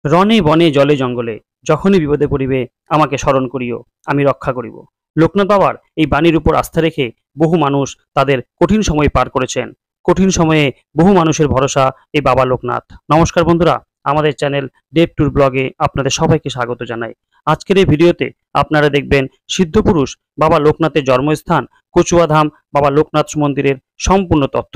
রণে বনে জলে জঙ্গলে যখনই বিপদে পড়িবে আমাকে স্মরণ করিও, আমি রক্ষা করিব। লোকনাথ বাবার এই বাণীর উপর আস্থা রেখে বহু মানুষ তাদের কঠিন সময় পার করেছেন। কঠিন সময়ে বহু মানুষের ভরসা এই বাবা লোকনাথ। নমস্কার বন্ধুরা, আমাদের চ্যানেল দেব ট্যুর ব্লগে আপনাদের সবাইকে স্বাগত জানাই। আজকের এই ভিডিওতে আপনারা দেখবেন সিদ্ধপুরুষ বাবা লোকনাথের জন্মস্থান কচুয়াধাম বাবা লোকনাথ মন্দিরের সম্পূর্ণ তথ্য।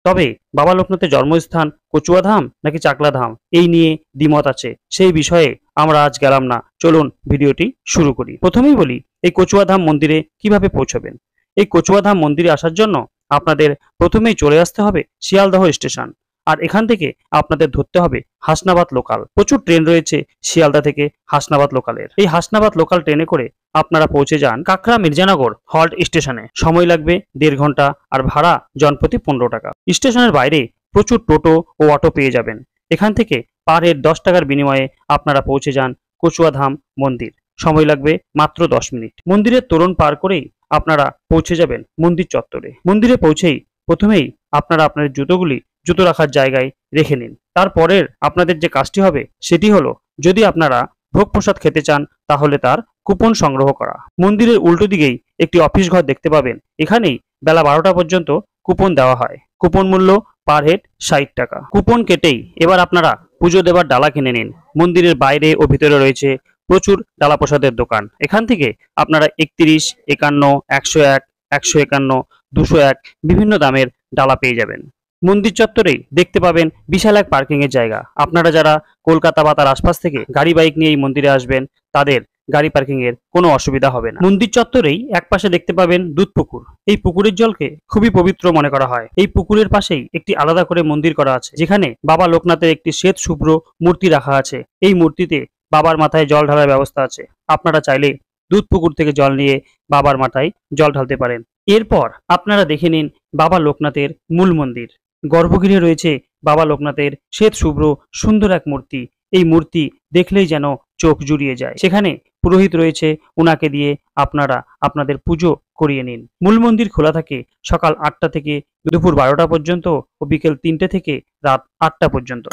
তবে বাবা লোকনাথের জন্মস্থান কচুয়াধাম নাকি চাকলাধাম এই নিয়ে দ্বিমত আছে। সেই বিষয়ে আমরা আজ গেলাম না, চলুন ভিডিওটি শুরু করি। প্রথমেই বলি এই কচুয়াধাম মন্দিরে কিভাবে পৌঁছবেন। এই কচুয়াধাম মন্দিরে আসার জন্য আপনাদের প্রথমেই চলে আসতে হবে শিয়ালদহ স্টেশন, আর এখান থেকে আপনাদের ধরতে হবে হাসনাবাদ লোকাল। প্রচুর ট্রেন রয়েছে শিয়ালদা থেকে হাসনাবাদ লোকালের। এই হাসনাবাদ লোকাল ট্রেনে করে আপনারা পৌঁছে যান কাকড়া মির্জানগর হল্ট স্টেশনে। সময় লাগবে 1.5 ঘন্টা, আর ভাড়া জনপ্রতি 15 টাকা। স্টেশনের বাইরে প্রচুর টোটো ও অটো পেয়ে যাবেন। এখান থেকে পার হেড 10 টাকার বিনিময়ে আপনারা পৌঁছে যান কচুয়াধাম মন্দির। সময় লাগবে মাত্র 10 মিনিট। মন্দিরের তোরণ পার করেই আপনারা পৌঁছে যাবেন মন্দির চত্বরে। মন্দিরে পৌঁছেই প্রথমেই আপনারা আপনাদের জুতোগুলি জুতো রাখার জায়গায় রেখে নিন। তারপরের আপনাদের যে কাজটি হবে সেটি হলো, যদি আপনারা ভোগ প্রসাদ খেতে চান তাহলে তার কুপন সংগ্রহ করা। মন্দিরের উল্টো দিকেই একটি অফিস ঘর দেখতে পাবেন। এখানেই বেলা 12টা পর্যন্ত কুপন দেওয়া হয়। কুপন মূল্য পার হেড 60 টাকা। কুপন কেটেই এবার আপনারা পুজো দেবার ডালা কিনে নিন। মন্দিরের বাইরে ও ভিতরে রয়েছে প্রচুর ডালা প্রসাদের দোকান। এখান থেকে আপনারা 31, 51, 101, 151, 201 বিভিন্ন দামের ডালা পেয়ে যাবেন। মন্দির চত্বরেই দেখতে পাবেন বিশাল এক পার্কিং এর জায়গা। আপনারা যারা কলকাতা বা তার আশপাশ থেকে গাড়ি বাইক নিয়ে এই মন্দিরে আসবেন তাদের গাড়ি পার্কিং এর কোনো অসুবিধা হবে না। মন্দির চত্বরেই একপাশে দেখতে পাবেন দুধ পুকুর। এই পুকুরের জলকে খুবই পবিত্র মনে করা হয়। এই পুকুরের পাশেই একটি আলাদা করে মন্দির করা আছে, যেখানে বাবা লোকনাথের একটি শ্বেত শুভ্র মূর্তি রাখা আছে। এই মূর্তিতে বাবার মাথায় জল ঢালার ব্যবস্থা আছে। আপনারা চাইলে দুধ পুকুর থেকে জল নিয়ে বাবার মাথায় জল ঢালতে পারেন। এরপর আপনারা দেখে নিন বাবা লোকনাথের মূল মন্দির। গর্ভগৃহে রয়েছে বাবা লোকনাথের শ্বেত শুভ্র সুন্দর এক মূর্তি। এই মূর্তি দেখলেই যেন চোখ জুড়িয়ে যায়। সেখানে পুরোহিত রয়েছে, ওনাকে দিয়ে আপনারা আপনাদের পুজো করিয়ে নিন। মূল মন্দির খোলা থাকে সকাল 8টা থেকে দুপুর 12টা পর্যন্ত ও বিকেল 3টে থেকে রাত 8টা পর্যন্ত।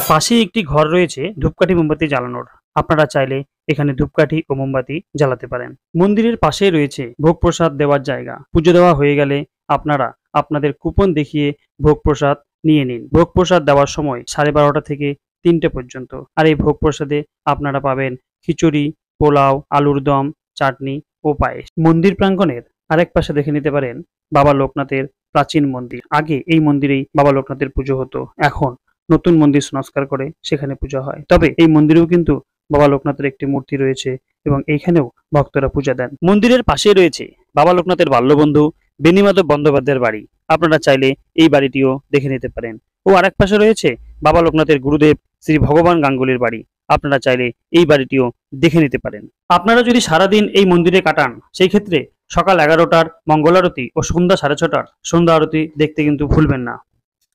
পাশেই একটি ঘর রয়েছে ধূপকাঠি মোমবাতি জ্বালানোর। আপনারা চাইলে এখানে ধূপকাঠি ও মোমবাতি জ্বালাতে পারেন। মন্দিরের পাশেই রয়েছে ভোগ প্রসাদ দেওয়ার জায়গা। পুজো দেওয়া হয়ে গেলে আপনারা আপনাদের কুপন দেখিয়ে ভোগ প্রসাদ নিয়ে নিন। ভোগ প্রসাদ দেওয়ার সময় 12:30 থেকে 3টে পর্যন্ত। আর এই ভোগ প্রসাদে আপনারা পাবেন খিচুড়ি, পোলাও, আলুর দম, চাটনি ও পায়েস। মন্দির প্রাঙ্গণের আরেক পাশে দেখে নিতে পারেন বাবা লোকনাথের প্রাচীন মন্দির। আগে এই মন্দিরেই বাবা লোকনাথের পুজো হতো, এখন নতুন মন্দির সংস্কার করে সেখানে পূজা হয়। তবে এই মন্দিরেও কিন্তু বাবা লোকনাথের একটি মূর্তি রয়েছে এবং এইখানেও ভক্তরা পূজা দেন। মন্দিরের পাশেই রয়েছে বাবা লোকনাথের বাল্যবন্ধু বেণীমাধব বন্দ্যোপাধ্যায়ের বাড়ি। আপনারা চাইলে এই বাড়িটিও দেখে নিতে পারেন। ও আরেক পাশে রয়েছে বাবা লোকনাথের গুরুদেব শ্রী ভগবান গাঙ্গুলির বাড়ি। আপনারা চাইলে এই বাড়িটিও দেখে নিতে পারেন। আপনারা যদি সারাদিন এই মন্দিরে কাটান, সেই ক্ষেত্রে সকাল 11টার মঙ্গল আরতি ও সন্ধ্যা 6:30টার সন্ধ্যা আরতি দেখতে কিন্তু ভুলবেন না।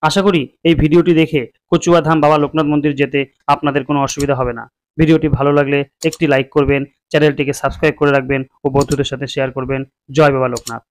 আশা করি এই ভিডিওটি দেখে কচুয়াধাম বাবা লোকনাথ মন্দির যেতে আপনাদের কোনো অসুবিধা হবে না। ভিডিওটি ভালো লাগলে একটি লাইক করবেন, চ্যানেলটিকে সাবস্ক্রাইব করে রাখবেন ও বন্ধুদের সাথে শেয়ার করবেন। জয় বাবা লোকনাথ।